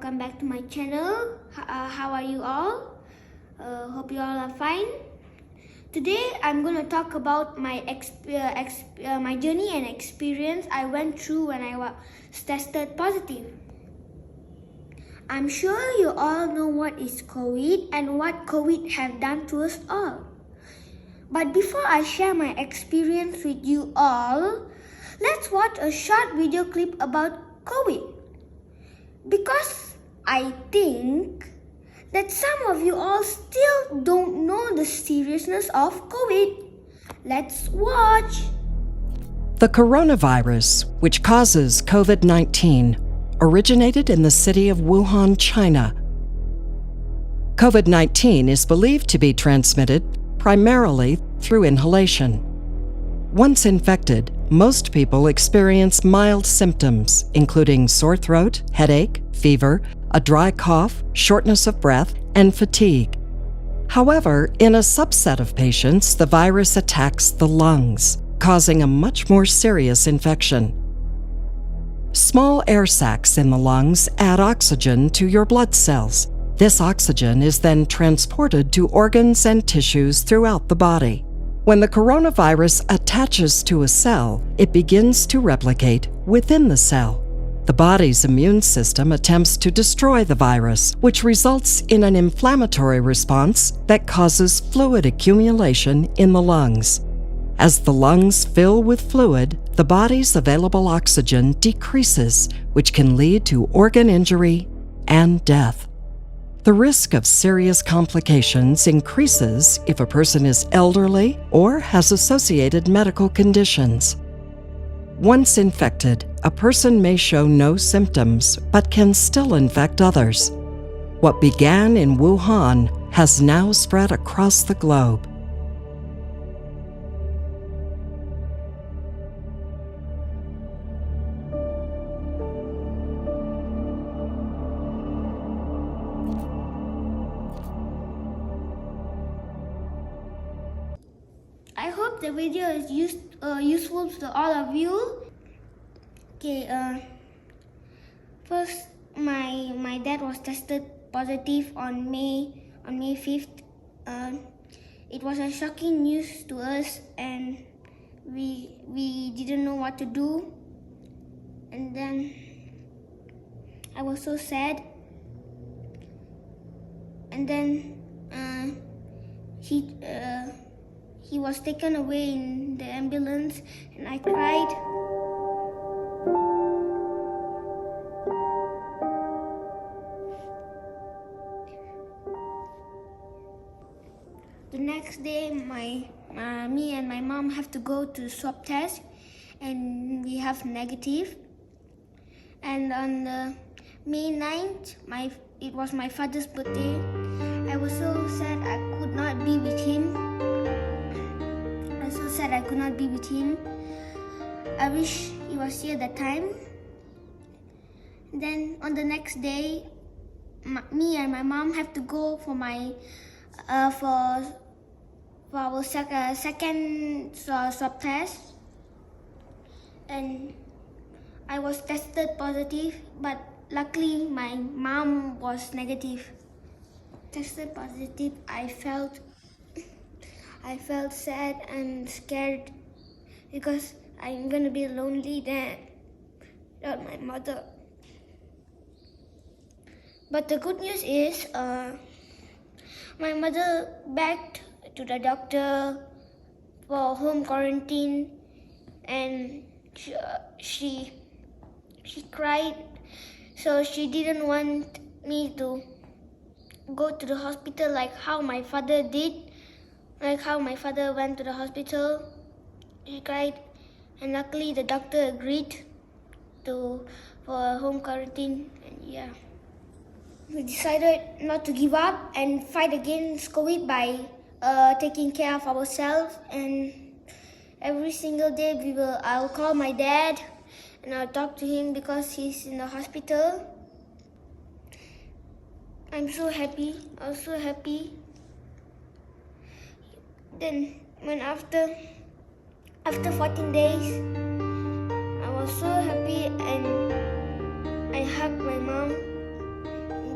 welcome back to my channel. How are you all? Hope you all are fine. Today I'm going to talk about my my journey and experience I went through when I was tested positive. I'm sure you all know what is COVID and what COVID have done to us all. But before I share my experience with you all, let's watch a short video clip about COVID. Because I think that some of you all still don't know the seriousness of COVID. Let's watch. The coronavirus, which causes COVID-19, originated in the city of Wuhan, China. COVID-19 is believed to be transmitted primarily through inhalation. Once infected, most people experience mild symptoms, including sore throat, headache, fever, a dry cough, shortness of breath, and fatigue. However, in a subset of patients, the virus attacks the lungs, causing a much more serious infection. Small air sacs in the lungs add oxygen to your blood cells. This oxygen is then transported to organs and tissues throughout the body. When the coronavirus attaches to a cell, it begins to replicate within the cell. The body's immune system attempts to destroy the virus, which results in an inflammatory response that causes fluid accumulation in the lungs. As the lungs fill with fluid, the body's available oxygen decreases, which can lead to organ injury and death. The risk of serious complications increases if a person is elderly or has associated medical conditions. Once infected, a person may show no symptoms but can still infect others. What began in Wuhan has now spread across the globe. I hope the video is useful to all of you. Okay, first my dad was tested positive on May 5th. It was a shocking news to us, and we didn't know what to do. And then I was so sad. And then he was taken away in the ambulance, and I cried. The next day, me and my mom have to go to swab test, and we have negative. And on the May 9th, it was my father's birthday. I was so sad I could not be with him. I wish he was here that time. Then on the next day, me and my mom have to go for our second swab test, and I was tested positive, but luckily my mom was negative. Tested positive, I felt sad and scared because I'm gonna be lonely then without my mother. But the good news is, my mother begged to the doctor for home quarantine, and she cried, so she didn't want me to go to the hospital like how my father did. Like how my father went to the hospital, she cried, and luckily the doctor agreed for home quarantine. And yeah, we decided not to give up and fight against COVID by taking care of ourselves. And every single day I'll call my dad and I'll talk to him because he's in the hospital. I'm so happy. I was so happy. Then when after 14 days, I was so happy and I hugged my mom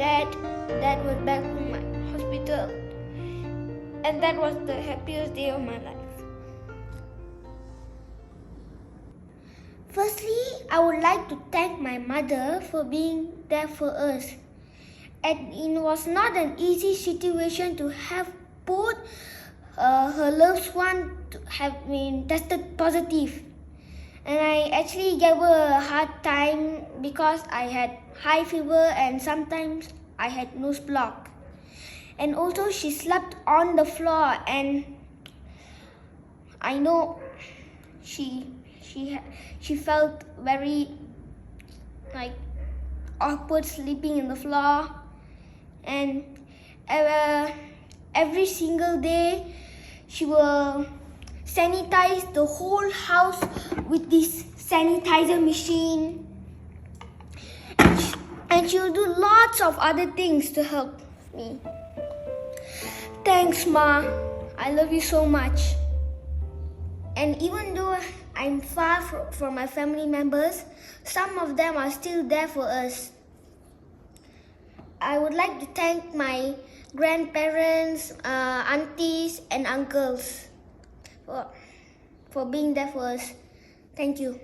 dad was back from my hospital, and that was the happiest day of my life. Firstly, I would like to thank my mother for being there for us. And it was not an easy situation to have both her loved one have been tested positive. And I actually gave her a hard time because I had high fever and sometimes I had nose block. And also she slept on the floor, and I know she felt very awkward sleeping in the floor. And every single day she will sanitize the whole house with this sanitizer machine, and she will do lots of other things to help me. Thanks, Ma. I love you so much. And even though I'm far from my family members, some of them are still there for us. I would like to thank my grandparents, aunties, and uncles for being there for us. Thank you.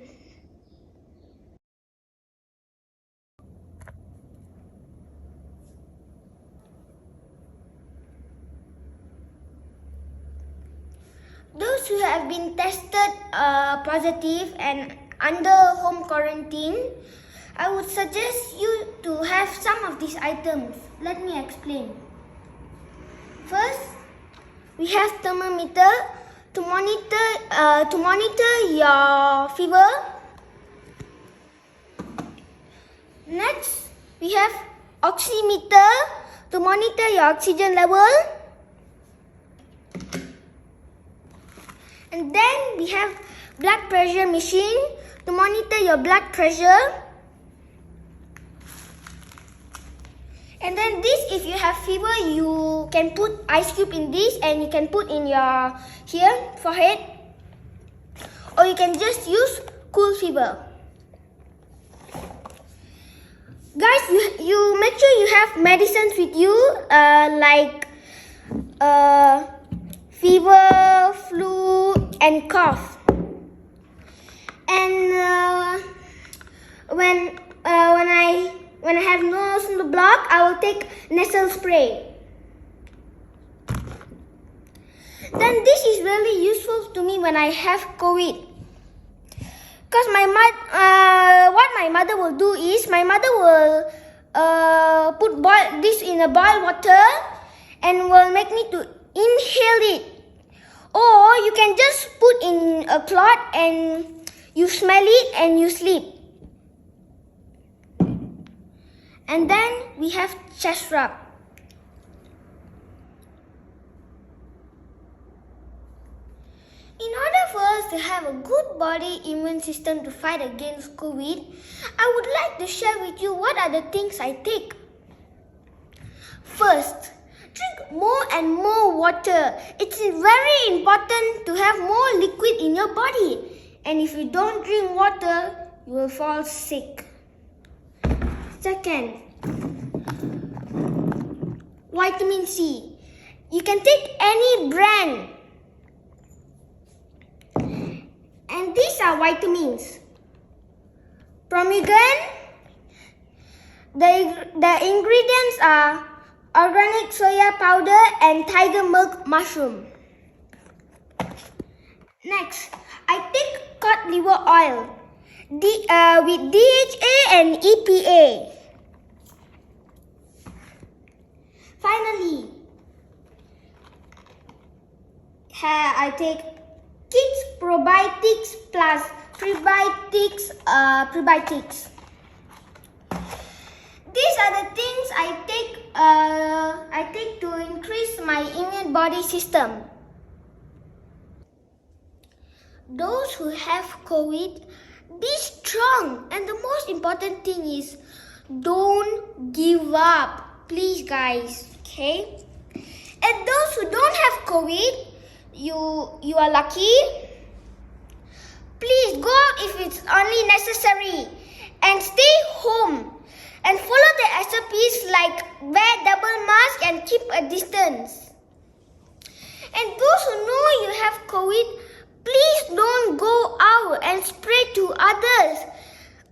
Those who have been tested positive and under home quarantine, I would suggest you to have some of these items. Let me explain. First, we have thermometer to monitor your fever. Next, we have oximeter to monitor your oxygen level. And then we have blood pressure machine to monitor your blood pressure. And then this, if you have fever, you can put ice cube in this and you can put in your forehead. Or you can just use cool fever. Guys, you make sure you have medicines with you, like fever, flu, and cough. And when I have nose block, I will take nasal spray. Then this is really useful to me when I have COVID. Because what my mother will do is, my mother will put this in a boiled water and will make me to inhale it. Or you can just put in a cloth and you smell it and you sleep. And then we have chest rub. In order for us to have a good body immune system to fight against COVID, I would like to share with you what are the things I take. First, drink more and more water. It's very important to have more liquid in your body. And if you don't drink water, you will fall sick. Second, vitamin C. You can take any brand. And these are vitamins. Promigan. The ingredients are organic soya powder and tiger milk mushroom. Next, I take cod liver oil with DHA and EPA. Finally, I take Kids Probiotics plus Prebiotics. These are the things I take to increase my immune body system. Those who have COVID, be strong, and the most important thing is don't give up. Please, guys, okay? And those who don't have COVID, you are lucky. Please go out if it's only necessary and stay home. And follow the SOPs like wear double mask and keep a distance. And those who know you have COVID, please don't go out and spread to others.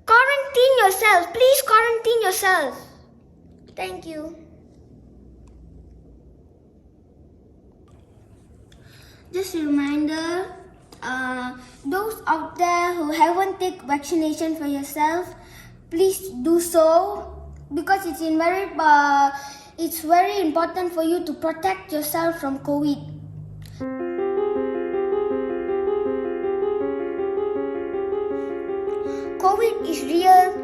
Quarantine yourself. Please quarantine yourself. Thank you. Just a reminder, those out there who haven't taken vaccination for yourself, please do so, because it's very important for you to protect yourself from COVID. COVID is real,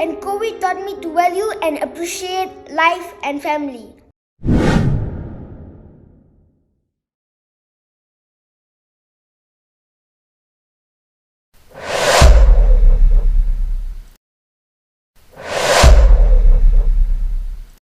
and COVID taught me to value and appreciate life and family.